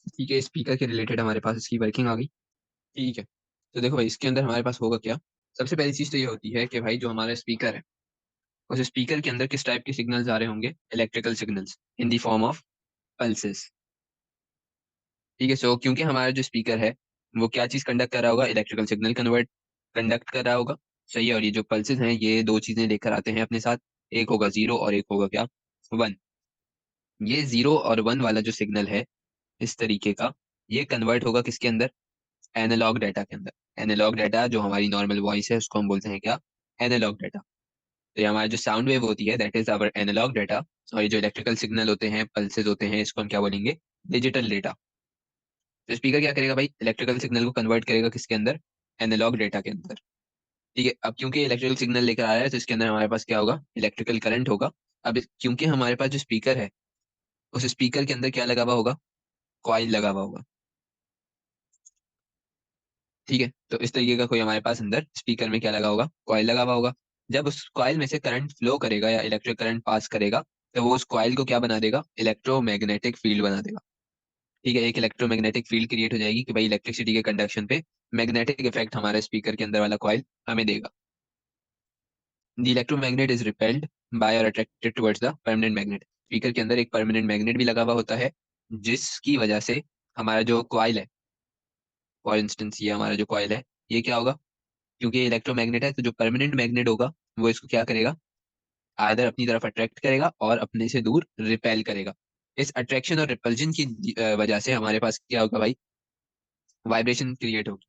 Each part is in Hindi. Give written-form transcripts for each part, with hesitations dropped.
ठीक है, स्पीकर के रिलेटेड हमारे पास इसकी वर्किंग आ गई। ठीक है, तो देखो भाई, इसके अंदर हमारे पास होगा क्या। सबसे पहली चीज तो ये होती है कि भाई जो हमारा स्पीकर है, उस स्पीकर के अंदर किस टाइप के सिग्नल्स आ रहे होंगे, electrical signals in the form of pulses. ठीक है, सो क्योंकि हमारा जो स्पीकर है वो क्या चीज कंडक्ट कर रहा होगा, इलेक्ट्रिकल सिग्नल कन्वर्ट कंडक्ट कर रहा होगा। सही है, और ये जो पल्सेस हैं ये दो चीजें लेकर आते हैं अपने साथ, एक होगा जीरो और एक होगा क्या, वन। ये जीरो और वन वाला जो सिग्नल है इस तरीके का, ये कन्वर्ट होगा किसके अंदर, एनालॉग डाटा के अंदर। एनालॉग डाटा जो हमारी नॉर्मल वॉइस है उसको हम बोलते हैं क्या, एनालॉग डाटा। तो ये हमारा जो साउंड वेव होती है that is our analog data. और ये जो इलेक्ट्रिकल सिग्नल होते हैं, पल्सेस होते हैं, इसको हम क्या बोलेंगे, डिजिटल डेटा। तो स्पीकर क्या करेगा भाई, इलेक्ट्रिकल सिग्नल को कन्वर्ट करेगा किसके अंदर, एनालॉग डेटा के अंदर। ठीक है, अब क्योंकि इलेक्ट्रिकल सिग्नल लेकर आ रहा है तो इसके अंदर हमारे पास क्या होगा, इलेक्ट्रिकल करंट होगा। अब क्योंकि हमारे पास जो स्पीकर है, उस स्पीकर के अंदर क्या लगा हुआ होगा, कॉइल लगा हुआ होगा। ठीक है, तो इस तरीके का कोई हमारे पास अंदर स्पीकर में क्या लगा होगा, कॉइल लगा हुआ होगा। जब उस कॉइल में से करंट फ्लो करेगा या इलेक्ट्रिक करंट पास करेगा, तो वो उस कॉइल को क्या बना देगा, इलेक्ट्रोमैग्नेटिक फील्ड बना देगा। ठीक है, एक इलेक्ट्रोमैग्नेटिक फील्ड क्रिएट हो जाएगी कि भाई इलेक्ट्रिसिटी के कंडक्शन पे मैग्नेटिक इफेक्ट हमारे स्पीकर के अंदर वाला कॉइल हमें देगा। The electromagnet is repelled by और attracted towards the permanent magnet. Speaker के अंदर एक परमानेंट मैग्नेट भी लगा हुआ होता है, जिसकी वजह से हमारा जो कॉइल है, फॉर इंस्टेंस ये हमारा जो कॉइल है, ये क्या होगा, क्योंकि ये इलेक्ट्रोमैग्नेट है तो जो परमानेंट मैग्नेट होगा वो इसको क्या करेगा, आइदर अपनी तरफ अट्रैक्ट करेगा और अपने से दूर रिपेल करेगा। इस अट्रैक्शन और रिपल्जन की वजह से हमारे पास क्या होगा भाई, वाइब्रेशन क्रिएट होगी।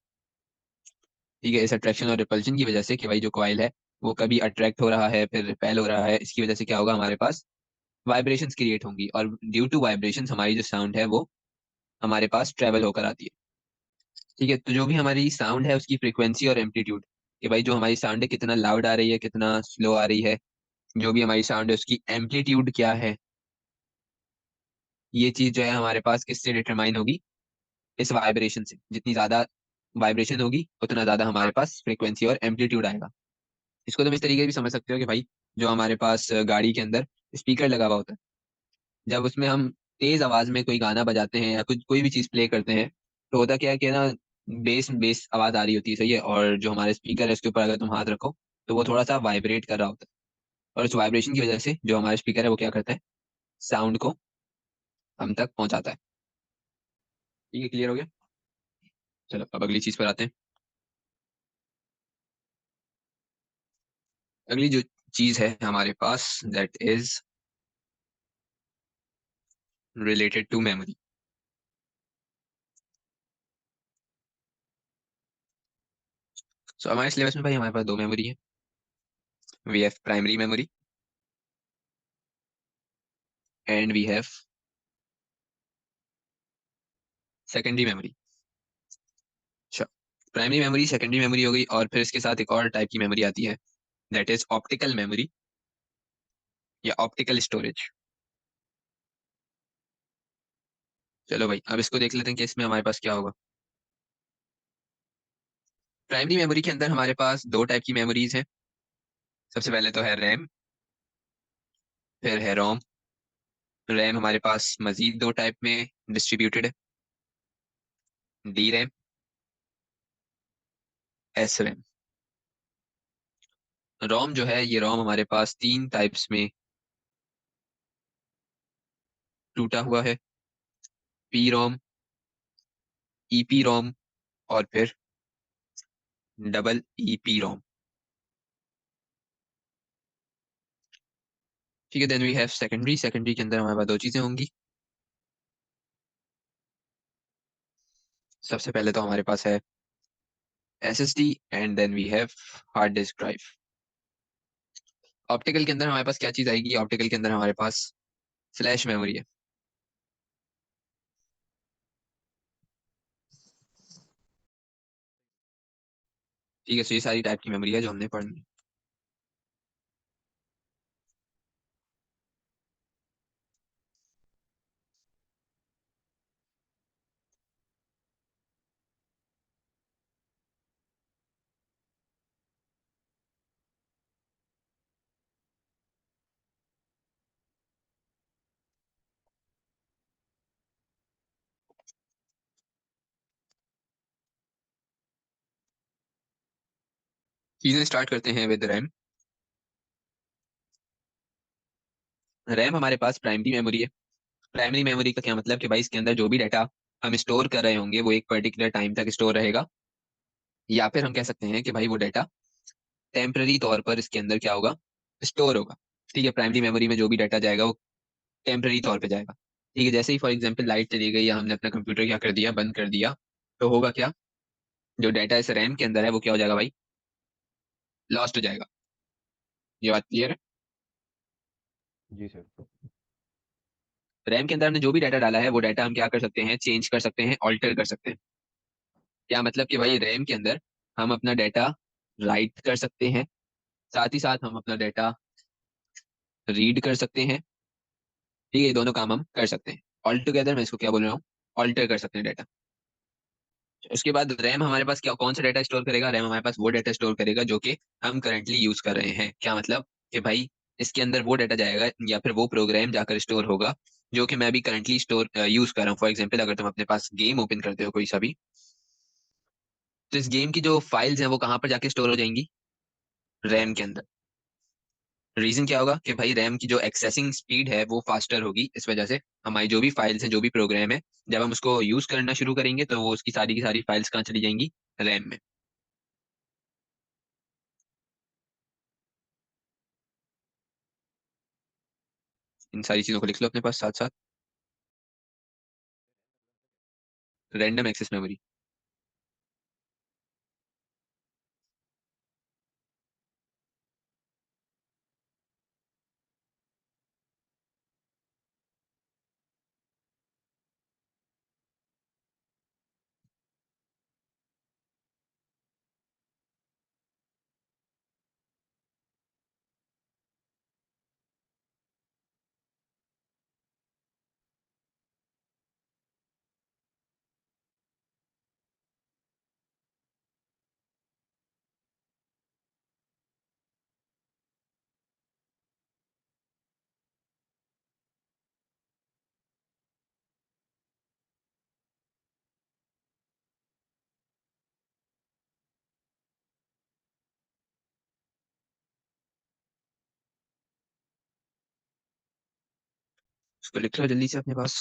ठीक है, इस अट्रैक्शन और रिपल्जन की वजह से कि भाई जो कॉइल है वो कभी अट्रैक्ट हो रहा है फिर रिपेल हो रहा है, इसकी वजह से क्या होगा, हमारे पास वाइब्रेशंस क्रिएट होंगी, और ड्यू टू वाइब्रेशंस हमारी जो साउंड है वो हमारे पास ट्रेवल होकर आती है। ठीक है, तो जो भी हमारी साउंड है उसकी फ्रीक्वेंसी और एम्पलीट्यूड, कि भाई जो हमारी साउंड है कितना लाउड आ रही है कितना स्लो आ रही है, जो भी हमारी साउंड है उसकी एम्पलीट्यूड क्या है, ये चीज जो है हमारे पास किससे डिटरमाइन होगी, इस वाइब्रेशन से। जितनी ज्यादा वाइब्रेशन होगी उतना ज्यादा हमारे पास फ्रीक्वेंसी और एम्पलीट्यूड आएगा। इसको तुम इस तरीके से भी समझ सकते हो कि भाई जो हमारे पास गाड़ी के अंदर स्पीकर लगा हुआ होता है, जब उसमें हम तेज आवाज में कोई गाना बजाते हैं या कुछ कोई भी चीज प्ले करते हैं, तो होता क्या है कि ना, बेस बेस आवाज आ रही होती है, सही है, और जो हमारे स्पीकर है उसके ऊपर अगर तुम हाथ रखो तो वो थोड़ा सा वाइब्रेट कर रहा होता है, और उस वाइब्रेशन की वजह से जो हमारा स्पीकर है वो क्या करता है, साउंड को हम तक पहुंचाता है। ठीक है, क्लियर हो गया। चलो अब अगली चीज पर आते हैं। अगली जो चीज है हमारे पास, that is related to memory. So हमारे सिलेबस में भाई हमारे पास दो मेमोरी है। We have primary memory and we have secondary memory. अच्छा, प्राइमरी मेमोरी सेकेंडरी मेमोरी हो गई, और फिर इसके साथ एक और टाइप की मेमोरी आती है, दैट इज ऑप्टिकल मेमोरी या ऑप्टिकल स्टोरेज। चलो भाई अब इसको देख लेते हैं कि इसमें हमारे पास क्या होगा। प्राइमरी मेमोरी के अंदर हमारे पास दो टाइप की मेमोरीज हैं। सबसे पहले तो है रैम, फिर है रोम। रैम हमारे पास मजीद दो टाइप में डिस्ट्रीब्यूटेड है, डी रैम, एस रैम। रोम जो है, ये रोम हमारे पास तीन टाइप्स में टूटा हुआ है, पी रोम, ईपी रोम, और फिर डबल ईपी रोम। ठीक है, then we have secondary. Secondary के अंदर हमारे पास दो चीजें होंगी। सबसे पहले तो हमारे पास है SSD and then we have hard disk drive. Optical के अंदर हमारे पास क्या चीज आएगी, ऑप्टिकल के अंदर हमारे पास फ्लैश मेमोरी है। ठीक है, तो ये सारी टाइप की मेमोरी है जो हमने पढ़नी है। चीजें स्टार्ट करते हैं विद रैम। रैम हमारे पास प्राइमरी मेमोरी है। प्राइमरी मेमोरी का क्या मतलब कि भाई इसके अंदर जो भी डाटा हम स्टोर कर रहे होंगे वो एक पर्टिकुलर टाइम तक स्टोर रहेगा, या फिर हम कह सकते हैं कि भाई वो डाटा टेम्पररी तौर पर इसके अंदर क्या होगा, स्टोर होगा। ठीक है, प्राइमरी मेमोरी में जो भी डाटा जाएगा वो टेम्पररी तौर पे जाएगा। ठीक है, जैसे ही फॉर एग्जांपल लाइट चली गई या हमने अपना कंप्यूटर क्या कर दिया, बंद कर दिया, तो होगा क्या, जो डाटा इस रैम के अंदर है वो क्या हो जाएगा भाई, लॉस्ट हो जाएगा। ये बात क्लियर है। जी सर। रैम के अंदर हमने जो भी डाटा डाला है वो डाटा हम क्या कर सकते हैं, चेंज कर सकते हैं, ऑल्टर कर सकते हैं। क्या मतलब कि भाई रैम के अंदर हम अपना डाटा राइट कर सकते हैं, साथ ही साथ हम अपना डाटा रीड कर सकते हैं। ठीक है, ये दोनों काम हम कर सकते हैं। ऑल टुगेदर मैं इसको क्या बोल रहा हूँ, ऑल्टर कर सकते हैं डाटा। उसके बाद रैम हमारे पास क्या, कौन सा डाटा स्टोर करेगा, रैम हमारे पास वो डाटा स्टोर करेगा जो कि हम करंटली यूज कर रहे हैं। क्या मतलब कि भाई इसके अंदर वो डाटा जाएगा या फिर वो प्रोग्राम जाकर स्टोर होगा जो कि मैं अभी करंटली स्टोर यूज कर रहा हूँ। फॉर एग्जाम्पल अगर तुम अपने पास गेम ओपन करते हो कोई सा भी, तो इस गेम की जो फाइल्स हैं वो कहाँ पर जाके स्टोर हो जाएंगी, रैम के अंदर। रीजन क्या होगा कि भाई रैम की जो एक्सेसिंग स्पीड है वो फास्टर होगी, इस वजह से हमारी जो भी फाइल्स हैं जो भी प्रोग्राम है, जब हम उसको यूज करना शुरू करेंगे तो वो उसकी सारी की सारी फाइल्स कहाँ चली जाएंगी, रैम में। इन सारी चीज़ों को लिख लो अपने पास साथ साथ। Random access memory. उसको लिख लो जल्दी से अपने पास।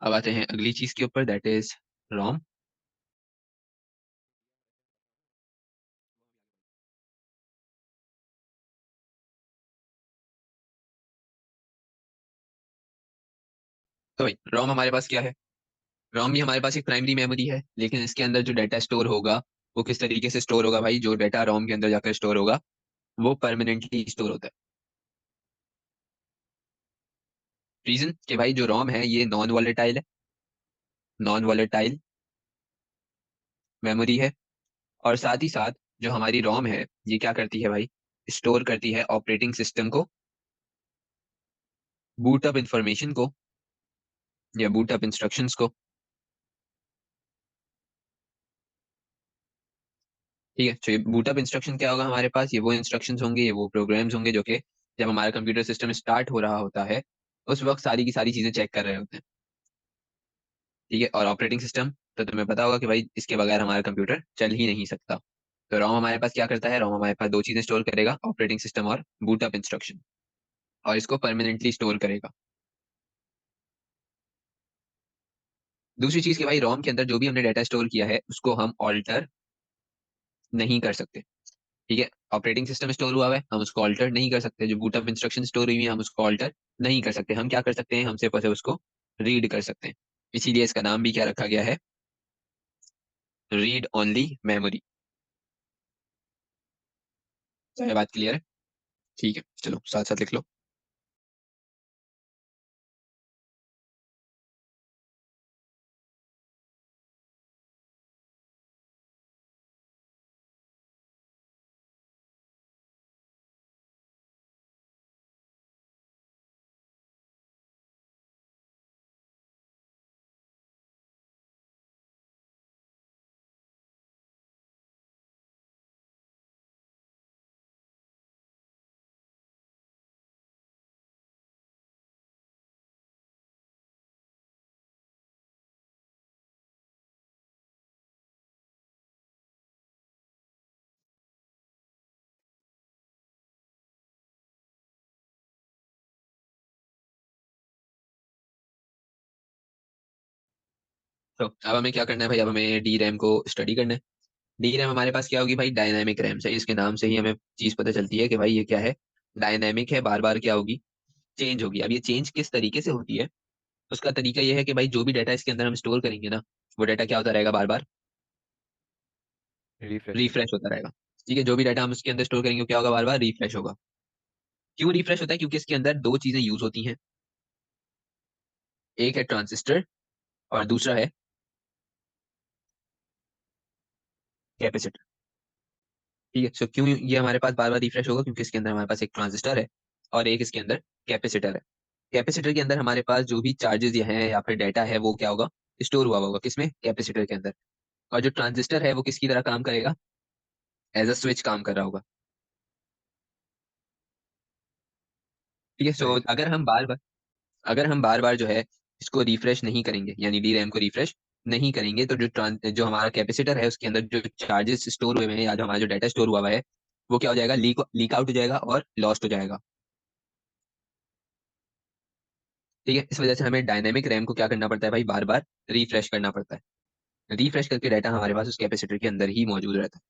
अब आते हैं अगली चीज के ऊपर, दैट इज रोम। तो भाई रोम हमारे पास क्या है? रोम भी हमारे पास एक प्राइमरी मेमोरी है, लेकिन इसके अंदर जो डाटा स्टोर होगा वो किस तरीके से स्टोर होगा भाई? जो डाटा रोम के अंदर जाकर स्टोर होगा वो परमानेंटली स्टोर होता है। रीजन कि भाई जो रोम है ये नॉन वॉलेटाइल है, नॉन वॉलेटाइल मेमोरी है। और साथ ही साथ जो हमारी रोम है ये क्या करती है भाई? स्टोर करती है ऑपरेटिंग सिस्टम को, बूट अप इंफॉर्मेशन को, या बूट अप इंस्ट्रक्शंस को। ठीक है, तो ये बूटअप इंस्ट्रक्शन क्या होगा हमारे पास? ये वो इंस्ट्रक्शंस होंगे, ये वो प्रोग्राम्स होंगे जो कि जब हमारा कंप्यूटर सिस्टम स्टार्ट हो रहा होता है उस वक्त सारी की सारी चीजें चेक कर रहे होते हैं। ठीक है, और ऑपरेटिंग सिस्टम तो तुम्हें पता होगा कि भाई इसके बगैर हमारा कंप्यूटर चल ही नहीं सकता। तो रोम हमारे पास क्या करता है? रोम हमारे पास दो चीजें स्टोर करेगा, ऑपरेटिंग सिस्टम और बूटअप इंस्ट्रक्शन, और इसको परमानेंटली स्टोर करेगा। दूसरी चीज कि भाई रोम के अंदर जो भी हमने डाटा स्टोर किया है उसको हम ऑल्टर नहीं कर सकते। ठीक है, ऑपरेटिंग सिस्टम स्टोर हुआ है, हम उसको ऑल्टर नहीं कर सकते। जो बूटअप इंस्ट्रक्शन स्टोर हुई है हम उसको ऑल्टर नहीं कर सकते। हम क्या कर सकते हैं? हम सिर्फ और सिर्फ उसको रीड कर सकते हैं। इसीलिए इसका नाम भी क्या रखा गया है? Read only memory. तो ये बात क्लियर है? ठीक है, चलो साथ साथ लिख लो। तो अब हमें क्या करना है भाई? अब हमें डी रैम को स्टडी करना है। डी रैम हमारे पास क्या होगी भाई? डायनामिक रैम से, इसके नाम से ही हमें चीज पता चलती है कि भाई ये क्या है? डायनामिक है, बार बार क्या होगी? चेंज होगी। अब ये चेंज किस तरीके से होती है? उसका तरीका ये है कि भाई जो भी डाटा इसके अंदर हम स्टोर करेंगे ना, वो डाटा क्या होता रहेगा? बार बार रिफ्रेश होता रिफ्रेश होता रहेगा। ठीक है, जो भी डाटा हम उसके अंदर स्टोर करेंगे वो क्या होगा? बार बार रिफ्रेश होगा। क्यों रिफ्रेश होता है? क्योंकि इसके अंदर दो चीजें यूज होती हैं। एक है ट्रांजिस्टर और दूसरा है कैपेसिटर। ठीक है, सो क्यों ये हमारे पास बार बार रिफ्रेश होगा? क्योंकि इसके अंदर हमारे पास एक ट्रांजिस्टर है और एक इसके अंदर कैपेसिटर है। कैपेसिटर के अंदर हमारे पास जो भी चार्जेस ये हैं या फिर डाटा है वो क्या होगा? स्टोर हुआ होगा किसमें? कैपेसिटर के अंदर। और जो ट्रांजिस्टर है वो किसकी तरह काम करेगा? एज अ स्विच काम कर रहा होगा। ठीक है, है। सो सही सही। अगर हम बार बार जो है इसको रिफ्रेश नहीं करेंगे, यानी डी रैम को रिफ्रेश नहीं करेंगे, तो जो हमारा कैपेसिटर है उसके अंदर जो चार्जेस स्टोर हुए हैं या जो हमारा जो डाटा स्टोर हुआ हुआ है वो क्या हो जाएगा, लीक लीक आउट हो जाएगा और लॉस्ट हो जाएगा। ठीक है, इस वजह से हमें डायनेमिक रैम को क्या करना पड़ता है भाई, बार बार रिफ्रेश करना पड़ता है। रिफ्रेश करके डाटा हमारे पास उस कैपेसिटर के अंदर ही मौजूद रहता है।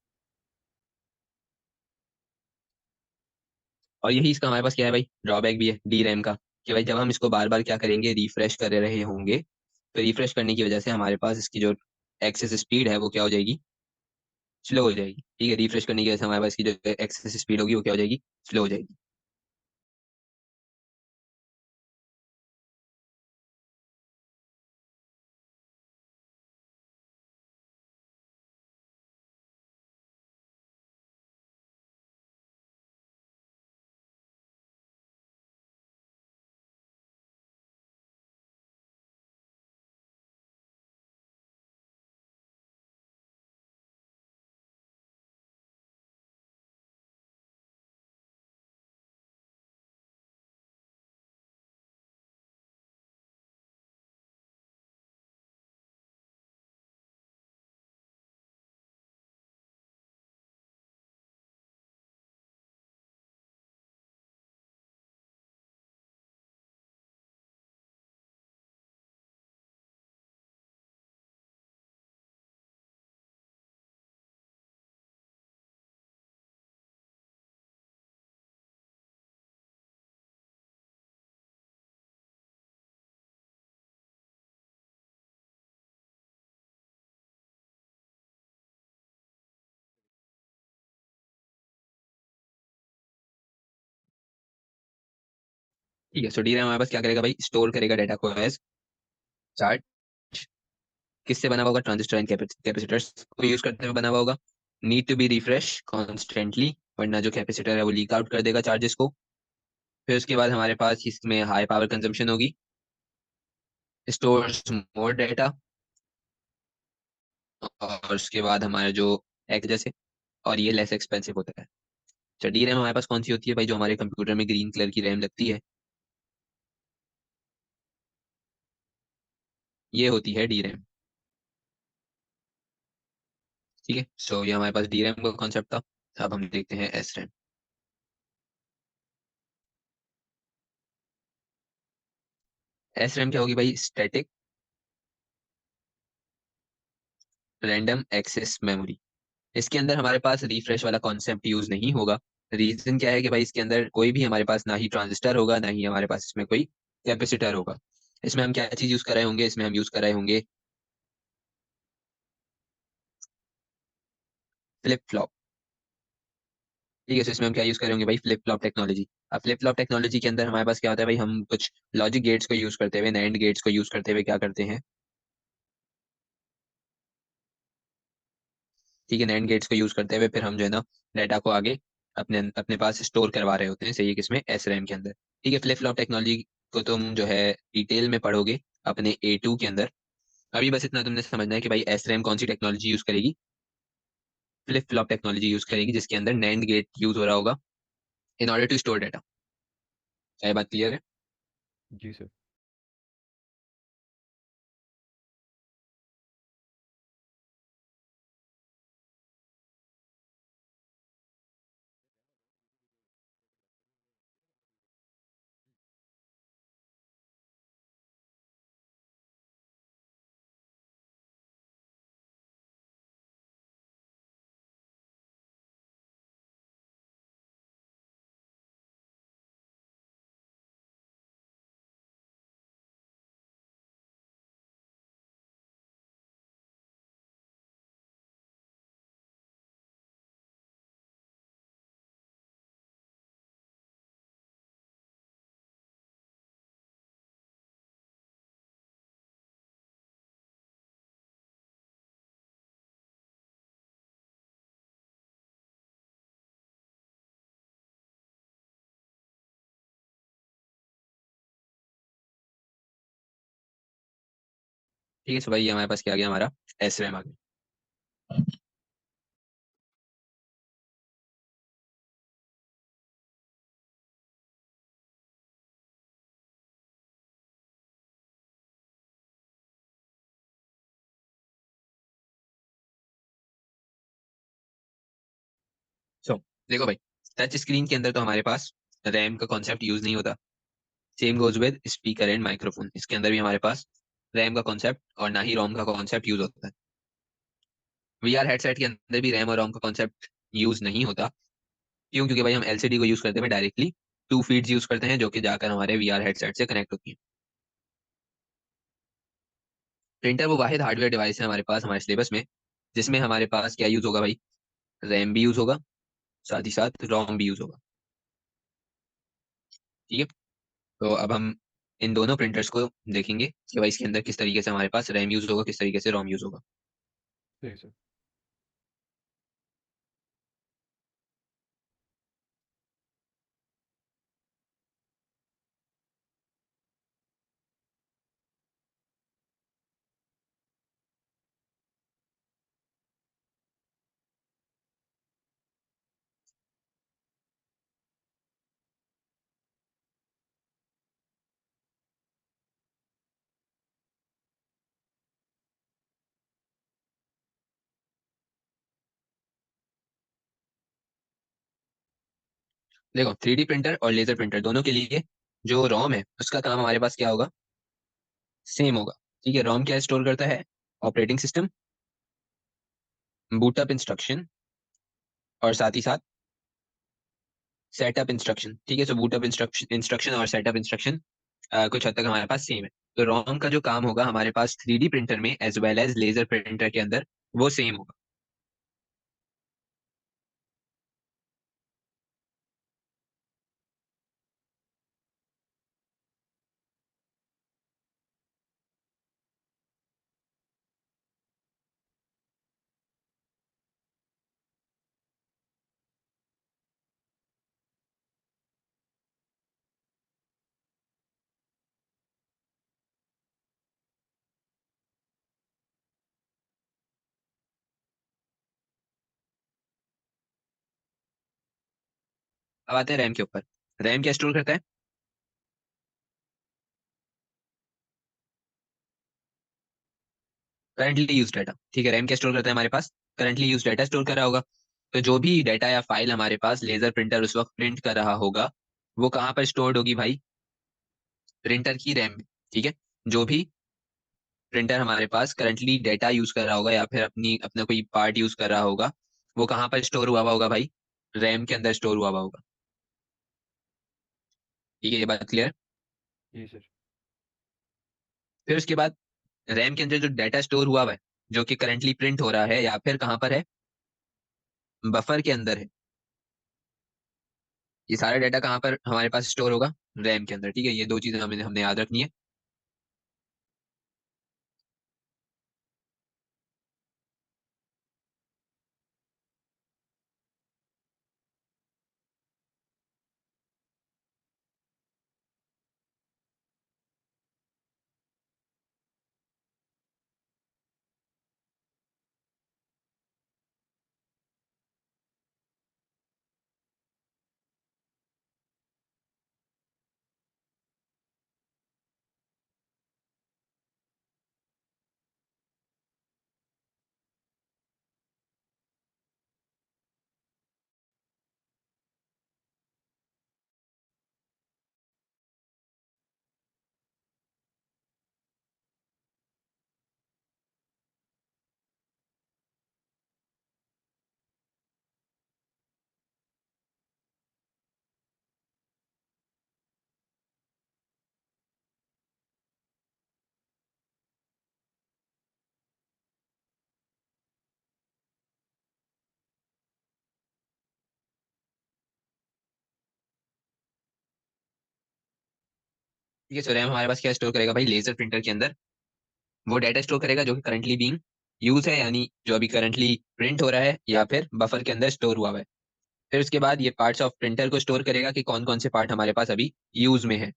और यही इसका हमारे पास क्या है भाई, ड्रॉबैक भी है डी रैम का, कि भाई जब हम इसको बार बार क्या करेंगे, रिफ्रेश कर रहे होंगे, तो रिफ्रेश करने की वजह से हमारे पास इसकी जो एक्सेस स्पीड है वो क्या हो जाएगी, स्लो हो जाएगी। ठीक है, रिफ्रेश करने की वजह से हमारे पास की जो एक्सेस स्पीड होगी वो क्या हो जाएगी, स्लो हो जाएगी। ठीक है, सो डी रैम हमारे पास क्या करेगा भाई, स्टोर करेगा डाटा को एज चार्ज। किससे बना हुआ होगा, ट्रांजिस्टर एंड कैपेसिटर्स को यूज करते हुए बना हुआ होगा। Need to be refresh constantly, वरना जो कैपेसिटर है वो लीक आउट कर देगा चार्जेस को। फिर उसके बाद हमारे पास इसमें हाई पावर कंजम्पशन होगी, स्टोर्स मोर डाटा। और उसके बाद हमारे जो एक जैसे, और ये लेस एक्सपेंसिव होता है। अच्छा, डी रैम हमारे पास कौन सी होती है भाई, जो हमारे कंप्यूटर में ग्रीन कलर की रैम लगती है, ये होती है डी रैम। ठीक है, सो ये हमारे पास डी रैम का कॉन्सेप्ट था। अब हम देखते हैं एस रैम। एस रैम क्या होगी भाई, स्टैटिक रैंडम एक्सेस मेमोरी। इसके अंदर हमारे पास रिफ्रेश वाला कॉन्सेप्ट यूज नहीं होगा। रीजन क्या है कि भाई इसके अंदर कोई भी हमारे पास ना ही ट्रांजिस्टर होगा, ना ही हमारे पास इसमें कोई कैपेसिटर होगा। इसमें हम क्या चीज यूज कर रहे होंगे, इसमें हम यूज कर रहे होंगे फ्लिप फ्लॉप। ठीक है, तो इसमें हम क्या यूज करेंगे भाई, फ्लिप फ्लॉप टेक्नोलॉजी। अब फ्लिप फ्लॉप टेक्नोलॉजी के अंदर हमारे पास क्या होता है भाई, हम कुछ लॉजिक गेट्स को यूज करते हुए, नैंड गेट्स को यूज करते हुए क्या करते हैं। ठीक है, नैंड गेट्स को यूज करते हुए फिर हम जो है ना डाटा को आगे अपने अपने पास स्टोर करवा रहे होते हैं, सही है, किसमें, एस रैम के अंदर। ठीक है, फ्लिप फ्लॉप टेक्नोलॉजी को तुम जो है डिटेल में पढ़ोगे अपने A2 के अंदर। अभी बस इतना तुमने समझना है कि भाई एस रैम कौन सी टेक्नोलॉजी यूज करेगी, फ्लिप फ्लॉप टेक्नोलॉजी यूज करेगी, जिसके अंदर नैंड गेट यूज हो रहा होगा in order to store data. क्या ये बात क्लियर है। जी सर। ठीक है, सो भाई ये हमारे पास क्या आ गया, हमारा एस रैम आ गया। सो देखो भाई, टच स्क्रीन के अंदर तो हमारे पास रैम का कॉन्सेप्ट यूज नहीं होता। Same goes with speaker and microphone, इसके अंदर भी हमारे पास रैम का कॉन्सेप्ट और ना ही रोम का कॉन्सेप्ट यूज होता है। वीआर हेडसेट के अंदर भी रैम और रोम का कॉन्सेप्ट यूज नहीं होता। क्यों? क्योंकि भाई हम एलसीडी को यूज करते हैं डायरेक्टली, टू फीड्स यूज करते हैं जो कि जाकर हमारे वीआर हेडसेट से कनेक्ट होती है। प्रिंटर वो वाहिद हार्डवेयर डिवाइस है हमारे पास हमारे सिलेबस में जिसमें हमारे पास क्या यूज होगा भाई, रैम भी यूज होगा, साथ ही साथ रोम भी यूज होगा। ठीक है, तो अब हम इन दोनों प्रिंटर्स को देखेंगे कि भाई इसके अंदर किस तरीके से हमारे पास रैम यूज होगा, किस तरीके से रोम यूज होगा। ठीक है सर। देखो, 3D प्रिंटर और लेजर प्रिंटर दोनों के लिए जो रोम है उसका काम हमारे पास क्या होगा, सेम होगा। ठीक है, रोम क्या स्टोर करता है, ऑपरेटिंग सिस्टम, बूटअप इंस्ट्रक्शन और साथ ही साथ सेटअप इंस्ट्रक्शन। ठीक है, सो बूटअप इंस्ट्रक्शन इंस्ट्रक्शन और सेटअप इंस्ट्रक्शन कुछ हद तक हमारे पास सेम है। तो रोम का जो काम होगा हमारे पास 3D प्रिंटर में as well as laser printer के अंदर वो सेम होगा। अब आते हैं रैम के ऊपर। रैम क्या स्टोर करता है, करंटली यूज डाटा। ठीक है, रैम क्या स्टोर करता है हमारे पास, करंटली यूज डाटा स्टोर कर रहा होगा। तो जो भी डाटा या फाइल हमारे पास लेजर प्रिंटर उस वक्त प्रिंट कर रहा होगा वो कहाँ पर स्टोर्ड होगी भाई, प्रिंटर की रैम में। ठीक है, जो भी प्रिंटर हमारे पास करंटली डेटा यूज कर रहा होगा या फिर अपना कोई पार्ट यूज कर रहा होगा वो कहाँ पर स्टोर हुआ हुआ होगा भाई, रैम के अंदर स्टोर हुआ हुआ होगा। ठीक है, ये बात क्लियर। जी सर। फिर उसके बाद रैम के अंदर जो डाटा स्टोर हुआ हुआ है जो कि करंटली प्रिंट हो रहा है या फिर कहाँ पर है, बफर के अंदर है। ये सारा डाटा कहाँ पर हमारे पास स्टोर होगा, रैम के अंदर। ठीक है, ये दो चीजें हमने हमने याद रखनी है। ठीक है, सो रैम हमारे पास क्या स्टोर करेगा भाई, लेजर प्रिंटर के अंदर वो डाटा स्टोर करेगा जो कि करंटली बीइंग यूज है, यानी जो अभी करंटली प्रिंट हो रहा है या फिर बफर के अंदर स्टोर हुआ हुआ है। फिर उसके बाद ये पार्ट्स ऑफ प्रिंटर को स्टोर करेगा कि कौन कौन से पार्ट हमारे पास अभी यूज में है।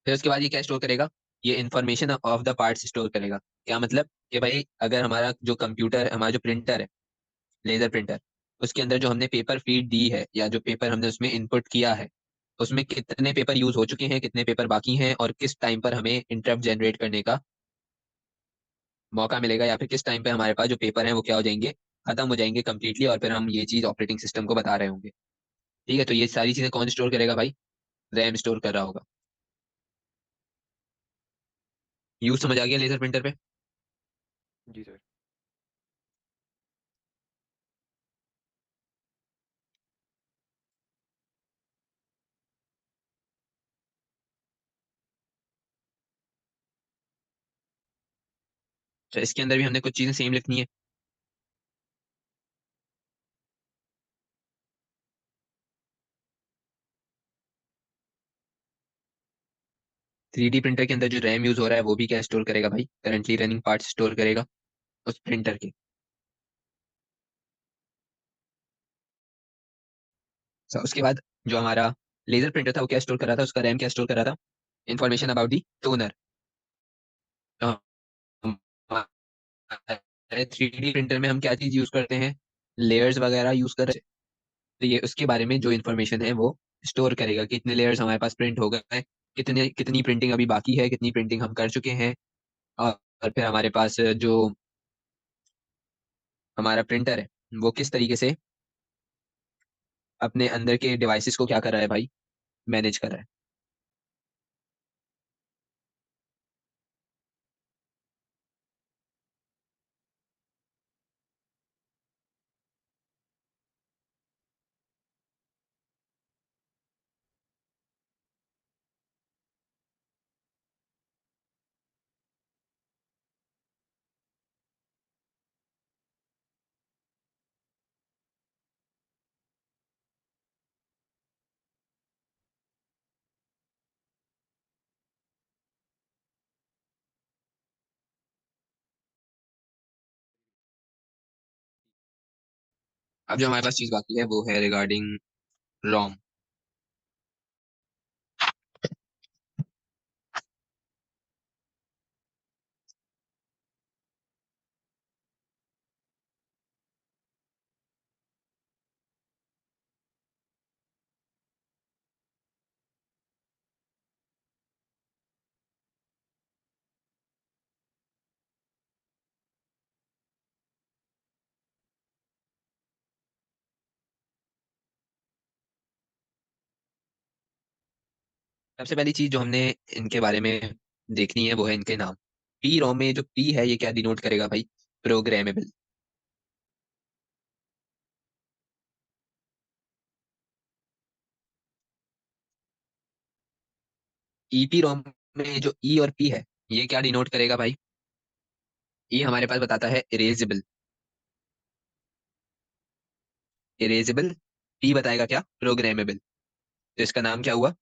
फिर उसके बाद ये क्या स्टोर करेगा, ये information of the parts store करेगा। क्या मतलब कि भाई अगर हमारा जो कंप्यूटर हमारा जो प्रिंटर है, लेजर प्रिंटर, उसके अंदर जो हमने पेपर फीड दी है या जो पेपर हमने उसमें इनपुट किया है उसमें कितने पेपर यूज हो चुके हैं, कितने पेपर बाकी हैं और किस टाइम पर हमें इंटरप्ट जनरेट करने का मौका मिलेगा या फिर किस टाइम पे हमारे पास जो पेपर हैं वो क्या हो जाएंगे, खत्म हो जाएंगे कम्प्लीटली, और फिर हम ये चीज ऑपरेटिंग सिस्टम को बता रहे होंगे। ठीक है, तो ये सारी चीजें कौन स्टोर करेगा भाई? रैम स्टोर कर रहा होगा। यूज समझ आ गया लेजर प्रिंटर पे? जी सर। तो इसके अंदर भी हमने कुछ चीजें सेम लिखनी है। 3D प्रिंटर के अंदर जो रैम यूज हो रहा है वो भी क्या स्टोर करेगा भाई? करंटली रनिंग पार्ट स्टोर करेगा उस प्रिंटर के। उसके बाद जो हमारा लेजर प्रिंटर था वो क्या स्टोर कर रहा था? उसका रैम क्या स्टोर कर रहा था? Information about the toner. 3D printer में हम क्या चीज यूज करते हैं? लेयर्स वगैरह यूज कर रहे हैं। तो ये उसके बारे में जो इन्फॉर्मेशन है वो स्टोर करेगा, कितने लेयर्स हमारे पास प्रिंट हो गए हैं, कितनी प्रिंटिंग अभी बाकी है, कितनी प्रिंटिंग हम कर चुके हैं। और फिर हमारे पास जो हमारा प्रिंटर है वो किस तरीके से अपने अंदर के डिवाइसेस को क्या कर रहा है भाई? मैनेज कर रहा है। अब जो हमारे पास चीज बाकी है वो है रिगार्डिंग रोम। सबसे पहली चीज जो हमने इनके बारे में देखनी है वो है इनके नाम। पी रोम में जो पी है ये क्या डिनोट करेगा भाई? प्रोग्रामेबल। ईपी रोम में जो ई और पी है ये क्या डिनोट करेगा भाई? ई हमारे पास बताता है इरेजेबल। इरेजेबल। पी बताएगा क्या? प्रोग्रामेबल। तो इसका नाम क्या हुआ?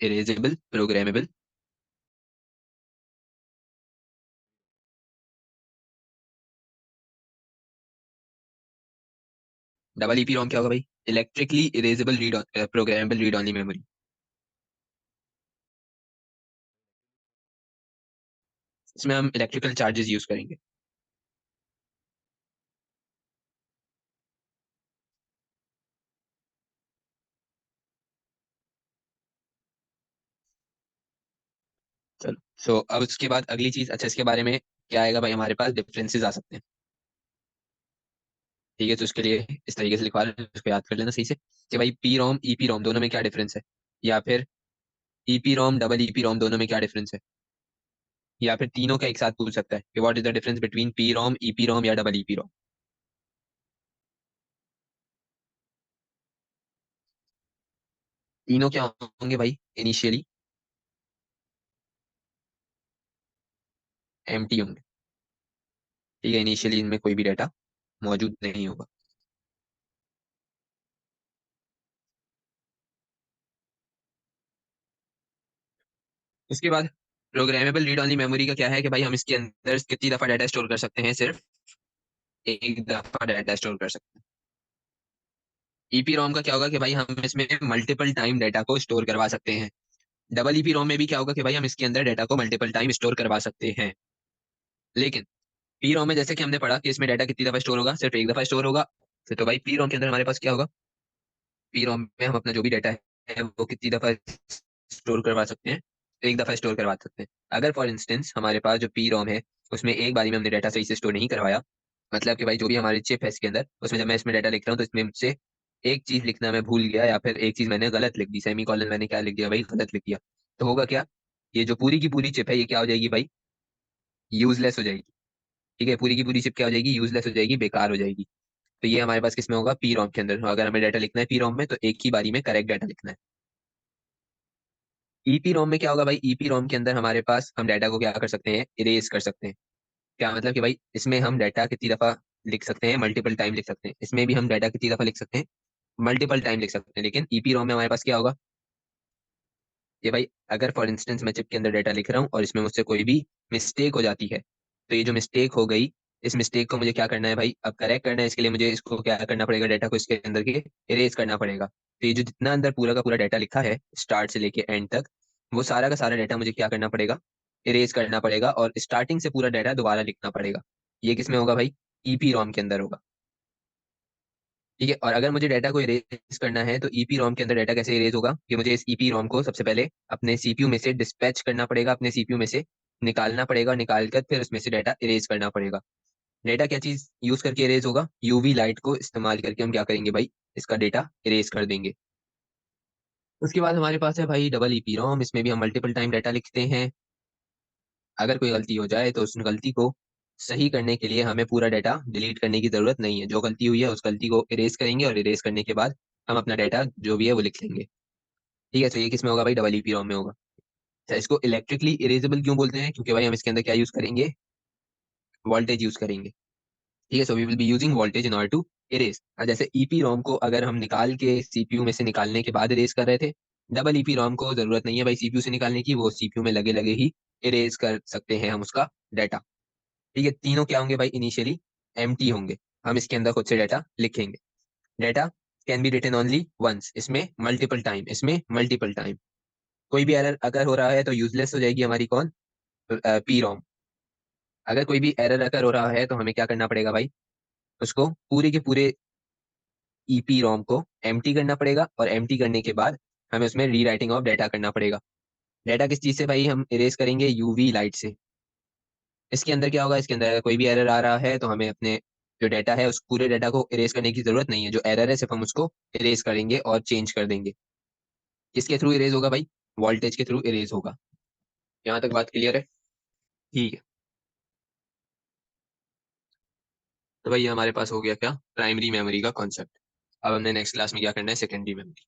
Erasable programmable. डबल ईपी रोम क्या होगा भाई? Electrically erasable read programmable read only memory. इसमें हम इलेक्ट्रिकल चार्जेस यूज करेंगे। चलो, सो अब उसके बाद अगली चीज, अच्छा इसके बारे में क्या आएगा भाई? हमारे पास डिफरेंसेस आ सकते हैं। ठीक है, तो उसके लिए इस तरीके से लिखवा लें, उसको याद कर लेना सही से कि भाई पी रोम ईपी रोम दोनों में क्या डिफरेंस है, या फिर ईपी रोम डबल ईपी रोम दोनों में क्या डिफरेंस है, या फिर तीनों का एक साथ पूछ सकता है कि what is the difference between P ROM EP ROM या डबल ईपी रोम। तीनों क्या होंगे भाई? इनिशियली एम्प्टी होंगे। ठीक है, इनिशियली इनमें कोई भी डाटा मौजूद नहीं होगा। उसके बाद प्रोग्रामेबल रीड ओनली मेमोरी का क्या है कि भाई हम इसके अंदर कितनी दफा डाटा स्टोर कर सकते हैं? सिर्फ एक दफा डाटा स्टोर कर सकते हैं। ईपी रोम का क्या होगा कि भाई हम इसमें मल्टीपल टाइम डाटा को स्टोर करवा सकते हैं। डबल ईपी रोम में भी क्या होगा कि भाई हम इसके अंदर डाटा को मल्टीपल टाइम स्टोर करवा सकते हैं। लेकिन पी रोम में जैसे कि हमने पढ़ा कि इसमें डाटा कितनी दफा स्टोर होगा? सिर्फ एक दफा स्टोर होगा। फिर तो भाई पी रोम के अंदर हमारे पास क्या होगा? पी रोम में हम अपना जो भी डाटा है वो कितनी दफा स्टोर करवा सकते हैं? एक दफा स्टोर करवा सकते हैं। अगर फॉर इंस्टेंस हमारे पास जो पी रोम है उसमें एक बारी में हमने डाटा सही से स्टोर नहीं करवाया। मतलब कि भाई जो भी हमारी चिप है इसके अंदर, उसमें जब मैं इसमें डाटा लिख रहा हूँ तो इसमें मुझसे एक चीज लिखना मैं भूल गया, या फिर एक चीज मैंने गलत लिख दी, सेमी कॉलन मैंने क्या लिख दिया भाई, गलत लिख दिया। तो होगा क्या, ये जो पूरी की पूरी चिप है ये क्या हो जाएगी भाई, यूजलेस हो जाएगी। ठीक है, पूरी की पूरी चिप क्या हो जाएगी, यूजलेस हो जाएगी, बेकार हो जाएगी। तो ये हमारे पास किस में होगा, पी रोम के अंदर। अगर हमें डाटा लिखना है पी रोम में तो एक ही बारी में करेक्ट डाटा लिखना है। ईपी रोम में क्या होगा भाई, ईपी रोम के अंदर हमारे पास हम डाटा को क्या कर सकते हैं, इरेज कर सकते हैं। क्या मतलब कि भाई इसमें हम डाटा कितनी दफा लिख सकते हैं, मल्टीपल टाइम लिख सकते हैं। इसमें भी हम डाटा कितनी दफा लिख सकते हैं, मल्टीपल टाइम लिख सकते हैं। लेकिन ईपी रोम में हमारे पास क्या होगा, कि भाई अगर फॉर इंस्टेंस मैं चिप के अंदर डाटा लिख रहा हूँ और इसमें मुझसे कोई भी मिस्टेक हो जाती है, तो ये जो मिस्टेक हो गई, इस मिस्टेक को मुझे क्या करना है भाई, अब करेक्ट करना है। इसके लिए मुझे इसको क्या करना पड़ेगा, डाटा को इसके अंदर के इरेज करना पड़ेगा। तो ये जो जितना अंदर पूरा का पूरा डाटा लिखा है स्टार्ट से लेके एंड तक, वो सारा का सारा डाटा मुझे क्या करना पड़ेगा, इरेज करना पड़ेगा, और स्टार्टिंग से पूरा डाटा दोबारा लिखना पड़ेगा। ये किस में होगा भाई, ईपी रोम के अंदर होगा। ठीक है, और अगर मुझे डाटा को इरेज करना है तो ईपी रोम के अंदर डाटा कैसे इरेज होगा, कि मुझे इस ईपी रोम को सबसे पहले अपने सीपीयू में से डिस्पैच करना पड़ेगा, अपने सीपीयू में से निकालना पड़ेगा, निकाल कर फिर उसमें से डाटा इरेज करना पड़ेगा। डाटा क्या चीज यूज करके इरेज होगा, यूवी लाइट को इस्तेमाल करके हम क्या करेंगे भाई, इसका डेटा इरेज कर देंगे। उसके बाद हमारे पास है भाई डबल ईपी रोम। इसमें भी हम मल्टीपल टाइम डाटा लिखते हैं। अगर कोई गलती हो जाए तो उस गलती को सही करने के लिए हमें पूरा डाटा डिलीट करने की जरूरत नहीं है। जो गलती हुई है उस गलती को इरेज करेंगे, और इरेज करने के बाद हम अपना डाटा जो भी है वो लिख लेंगे। ठीक है, तो ये किस में होगा भाई, डबल ईपी रोम में होगा। अच्छा, इसको इलेक्ट्रिकली इरेजेबल क्यों बोलते हैं, क्योंकि भाई हम इसके अंदर क्या यूज करेंगे, वोल्टेज यूज करेंगे। ठीक है, so we will be using voltage in order to erase. जैसे ईपी रोम को अगर हम निकाल के सीपीयू में से निकालने के बाद इरेज कर रहे थे, डबल ईपी रोम को जरूरत नहीं है भाई सीपीयू से निकालने की, वो सीपीयू में लगे लगे ही इरेज कर सकते हैं हम उसका डाटा। ठीक है, तीनों क्या होंगे भाई, इनिशियली एम्प्टी होंगे। हम इसके अंदर खुद से डाटा लिखेंगे। Data can be written only once, इसमें मल्टीपल टाइम, इसमें मल्टीपल टाइम। कोई भी एरर अगर हो रहा है तो यूजलेस हो जाएगी हमारी कौन, पी रोम। अगर कोई भी एरर अगर हो रहा है तो हमें क्या करना पड़ेगा भाई, उसको पूरे के पूरे ईपी रोम को एम्प्टी करना पड़ेगा, और एम्प्टी करने के बाद हमें उसमें रीराइटिंग ऑफ डाटा करना पड़ेगा। डाटा किस चीज से भाई, हम इरेज करेंगे यूवी लाइट से। इसके अंदर क्या होगा, इसके अंदर अगर कोई भी एरर आ रहा है तो हमें अपने जो डाटा है उस पूरे डाटा को इरेज करने की जरूरत नहीं है। जो एरर है सिर्फ हम उसको इरेज करेंगे और चेंज कर देंगे। किसके थ्रू इरेज होगा भाई, वोल्टेज के थ्रू इरेज होगा। यहाँ तक बात क्लियर है। ठीक है, तो भाई ये हमारे पास हो गया क्या, प्राइमरी मेमोरी का कॉन्सेप्ट। अब हमने नेक्स्ट क्लास में क्या करना है, सेकेंडरी मेमोरी।